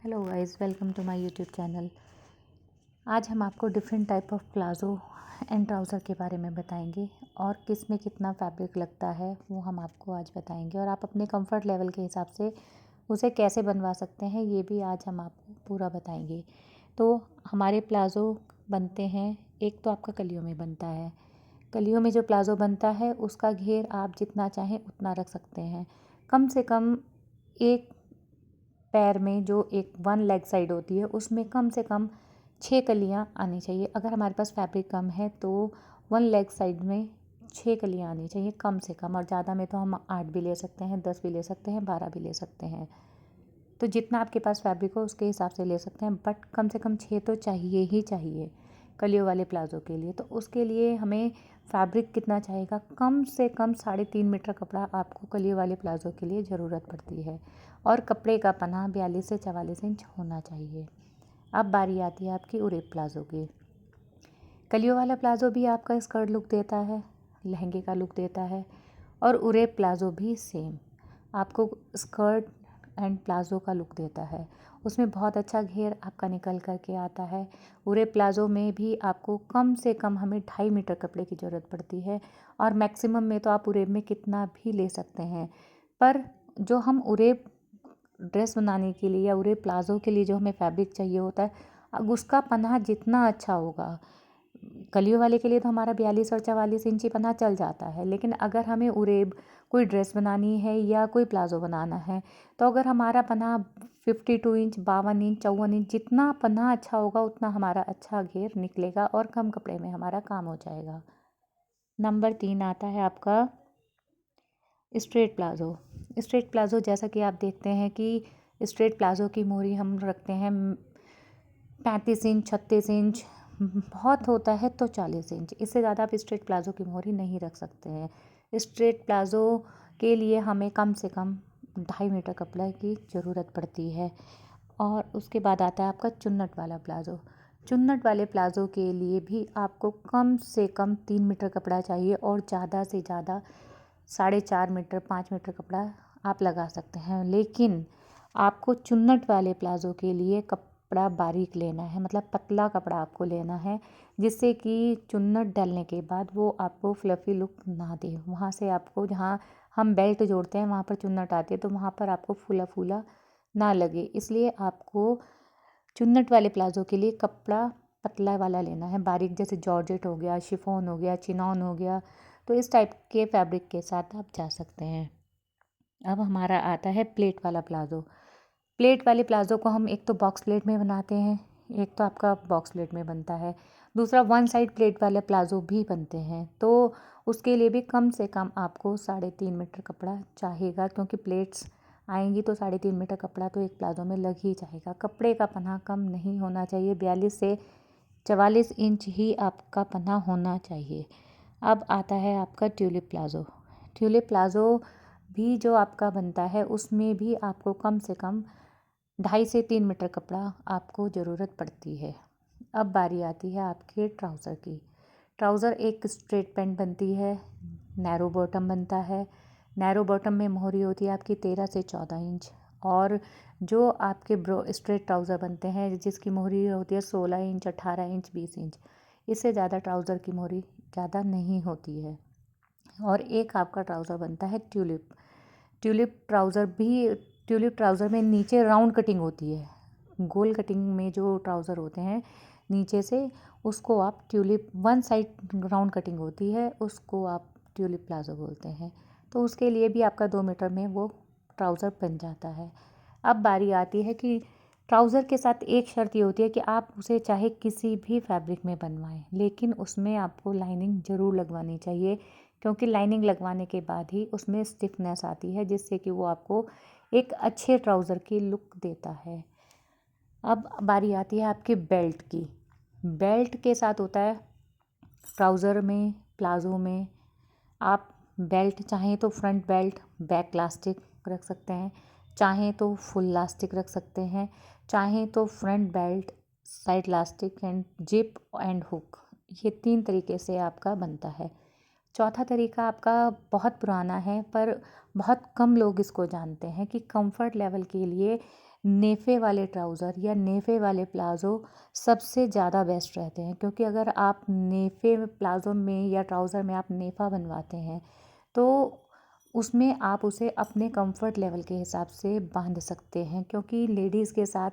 Hello guys, welcome to my YouTube channel. आज हम आपको different type of palazzo and trouser के बारे में बताएंगे और किस में कितना फैब्रिक लगता है वो हम आपको आज बताएंगे और आप अपने कंफर्ट लेवल के हिसाब से उसे कैसे बनवा सकते हैं ये भी आज हम आपको पूरा बताएंगे। तो हमारे प्लाज़ो बनते हैं, एक तो आपका कलियों में बनता है। कलियों में जो प्लाज़ो बनता है उसका घेर आप जितना चाहें उतना रख सकते हैं। कम से कम एक पैर में जो एक वन लेग साइड होती है उसमें कम से कम 6 कलियाँ आनी चाहिए। अगर हमारे पास फैब्रिक कम है तो वन लेग साइड में 6 कलियाँ आनी चाहिए कम से कम, और ज़्यादा में तो हम 8 भी ले सकते हैं, 10 भी ले सकते हैं, 12 भी ले सकते हैं। तो जितना आपके पास फैब्रिक हो उसके हिसाब से ले सकते हैं, बट कम से कम 6 तो चाहिए ही चाहिए कलियों वाले प्लाज़ो के लिए। तो उसके लिए हमें फैब्रिक कितना चाहिएगा, कम से कम 3.5 मीटर कपड़ा आपको कलियों वाले प्लाज़ो के लिए ज़रूरत पड़ती है और कपड़े का पना 42 से 44 इंच होना चाहिए। अब बारी आती है आपकी उरेप प्लाज़ो की। कलियों वाला प्लाज़ो भी आपका स्कर्ट लुक देता है, लहंगे का लुक देता है, और उरेप प्लाज़ो भी सेम आपको स्कर्ट एंड प्लाज़ो का लुक देता है। उसमें बहुत अच्छा घेर आपका निकल कर के आता है। उरेप प्लाज़ो में भी आपको कम से कम हमें 2.5 मीटर कपड़े की ज़रूरत पड़ती है और मैक्सिमम में तो आप उरेप में कितना भी ले सकते हैं। पर जो हम उरेप ड्रेस बनाने के लिए या उरेप प्लाज़ो के लिए जो हमें फैब्रिक चाहिए होता है, अब उसका पन्हा जितना अच्छा होगा, कलियों वाले के लिए तो हमारा 42 और 44 इंची पन्हा चल जाता है, लेकिन अगर हमें उरेब कोई ड्रेस बनानी है या कोई प्लाज़ो बनाना है तो अगर हमारा पन्हा 52 इंच, 52 इंच, 54 इंच, जितना पन्हा अच्छा होगा उतना हमारा अच्छा घेर निकलेगा और कम कपड़े में हमारा काम हो जाएगा। नंबर 3 आता है आपका स्ट्रेट प्लाज़ो। स्ट्रेट प्लाज़ो जैसा कि आप देखते हैं कि स्ट्रेट प्लाज़ो की मोहरी हम रखते हैं 35 इंच, 36 इंच, बहुत होता है तो 40 इंच। इससे ज़्यादा आप स्ट्रेट प्लाज़ो की मोहरी नहीं रख सकते हैं। स्ट्रेट प्लाज़ो के लिए हमें कम से कम 2.5 मीटर कपड़ा की ज़रूरत पड़ती है। और उसके बाद आता है आपका चुन्नट वाला प्लाज़ो। चुन्नट वाले प्लाज़ो के लिए भी आपको कम से कम 3 मीटर कपड़ा चाहिए और ज़्यादा से ज़्यादा 4.5 मीटर, 5 मीटर कपड़ा आप लगा सकते हैं। लेकिन आपको चुन्नट वाले प्लाज़ो के लिए कपड़ा बारीक लेना है, मतलब पतला कपड़ा आपको लेना है, जिससे कि चुन्नट डालने के बाद वो आपको फ्लफ़ी लुक ना दे। वहाँ से आपको, जहाँ हम बेल्ट जोड़ते हैं वहाँ पर चुन्नट आती है तो वहाँ पर आपको फूला फूला ना लगे, इसलिए आपको चुन्नट वाले प्लाज़ो के लिए कपड़ा पतला वाला लेना है, बारीक, जैसे जॉर्जेट हो गया, शिफॉन हो गया, चिनॉन हो गया। तो इस टाइप के फैब्रिक के साथ आप जा सकते हैं। अब हमारा आता है प्लेट वाला प्लाज़ो। प्लेट वाले प्लाज़ो को हम एक तो बॉक्स प्लेट में बनाते हैं, एक तो आपका बॉक्स प्लेट में बनता है, दूसरा वन साइड प्लेट वाले प्लाज़ो भी बनते हैं। तो उसके लिए भी कम से कम आपको 3.5 मीटर कपड़ा चाहिएगा, क्योंकि प्लेट्स आएंगी तो 3.5 मीटर कपड़ा तो एक प्लाज़ो में लग ही जाएगा। कपड़े का पन्हा कम नहीं होना चाहिए, 42 से 44 इंच ही आपका पन्हा होना चाहिए। अब आता है आपका ट्यूलिप प्लाज़ो। ट्यूलिप प्लाज़ो भी जो आपका बनता है उसमें भी आपको कम से कम 2.5 से 3 मीटर कपड़ा आपको ज़रूरत पड़ती है। अब बारी आती है आपके ट्राउज़र की। ट्राउज़र एक स्ट्रेट पैंट बनती है, नैरो बॉटम बनता है। नैरो बॉटम में मोहरी होती है आपकी 13 से 14 इंच, और जो आपके स्ट्रेट ट्राउज़र बनते हैं जिसकी मोहरी होती है 16 इंच, 18 इंच, 20 इंच, इससे ज़्यादा ट्राउज़र की मोहरी ज़्यादा नहीं होती है। और एक आपका ट्राउज़र बनता है ट्यूलिप। ट्यूलिप ट्राउज़र भी, ट्यूलिप ट्राउज़र में नीचे राउंड कटिंग होती है, गोल कटिंग में जो ट्राउज़र होते हैं नीचे से, उसको आप tulip, one side round cutting होती है, उसको आप ट्यूलिप प्लाज़ो बोलते हैं। तो उसके लिए भी आपका 2 मीटर में वो ट्राउज़र बन जाता है। अब बारी आती है कि ट्राउज़र के साथ एक शर्त ये होती है कि आप उसे चाहे किसी भी फैब्रिक में बनवाएं, लेकिन उसमें आपको लाइनिंग ज़रूर लगवानी चाहिए, क्योंकि लाइनिंग लगवाने के बाद ही उसमें स्टिफनेस आती है, जिससे कि वो आपको एक अच्छे ट्राउज़र की लुक देता है। अब बारी आती है आपके बेल्ट की। बेल्ट के साथ होता है ट्राउज़र में, प्लाज़ो में, आप बेल्ट चाहें तो फ्रंट बेल्ट बैक लास्टिक रख सकते हैं, चाहें तो फुल लास्टिक रख सकते हैं, चाहें तो front belt, side elastic and zip and hook, ये 3 तरीके से आपका बनता है। चौथा तरीका आपका बहुत पुराना है पर बहुत कम लोग इसको जानते हैं कि कंफर्ट लेवल के लिए नेफे वाले ट्राउज़र या नेफे वाले प्लाज़ो सबसे ज़्यादा बेस्ट रहते हैं, क्योंकि अगर आप नेफे प्लाज़ो में या ट्राउज़र में आप नेफा बनवाते हैं तो उसमें आप उसे अपने कंफर्ट लेवल के हिसाब से बांध सकते हैं। क्योंकि लेडीज़ के साथ,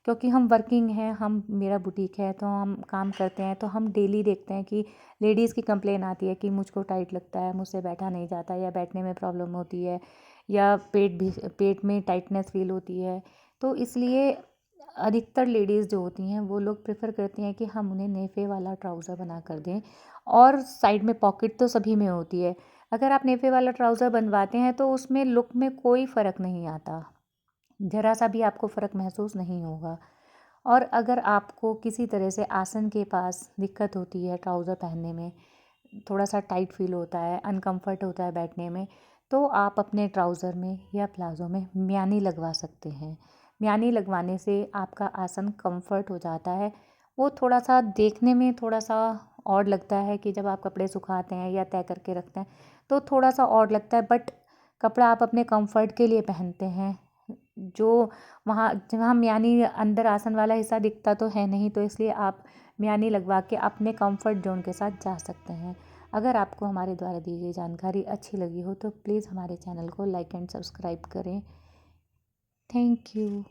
क्योंकि हम वर्किंग हैं, हम मेरा बुटीक है तो हम काम करते हैं, तो हम डेली देखते हैं कि लेडीज़ की कंप्लेन आती है कि मुझको टाइट लगता है, मुझसे बैठा नहीं जाता, या बैठने में प्रॉब्लम होती है, या पेट में टाइटनेस फील होती है। तो इसलिए अधिकतर लेडीज़ जो होती हैं वो लोग प्रेफर करती हैं कि हम उन्हें नेफे वाला ट्राउज़र बना कर दें। और साइड में पॉकेट तो सभी में होती है। अगर आप नेफे वाला ट्राउज़र बनवाते हैं तो उसमें लुक में कोई फ़र्क नहीं आता, ज़रा सा भी आपको फ़र्क महसूस नहीं होगा। और अगर आपको किसी तरह से आसन के पास दिक्कत होती है ट्राउज़र पहनने में, थोड़ा सा टाइट फील होता है, अनकंफर्ट होता है बैठने में, तो आप अपने ट्राउज़र में या प्लाज़ो में म्यानी लगवा सकते हैं। म्यानी लगवाने से आपका आसन कंफर्ट हो जाता है। वो थोड़ा सा देखने में थोड़ा सा ऑड लगता है कि जब आप कपड़े सुखाते हैं या तय करके रखते हैं तो थोड़ा सा ऑड लगता है, बट कपड़ा आप अपने कंफर्ट के लिए पहनते हैं। जो वहाँ जहाँ म्यानी अंदर आसन वाला हिस्सा दिखता तो है नहीं, तो इसलिए आप म्यानी लगवा के अपने कंफर्ट जोन के साथ जा सकते हैं। अगर आपको हमारे द्वारा दी गई जानकारी अच्छी लगी हो तो प्लीज़ हमारे चैनल को लाइक एंड सब्सक्राइब करें। Thank you.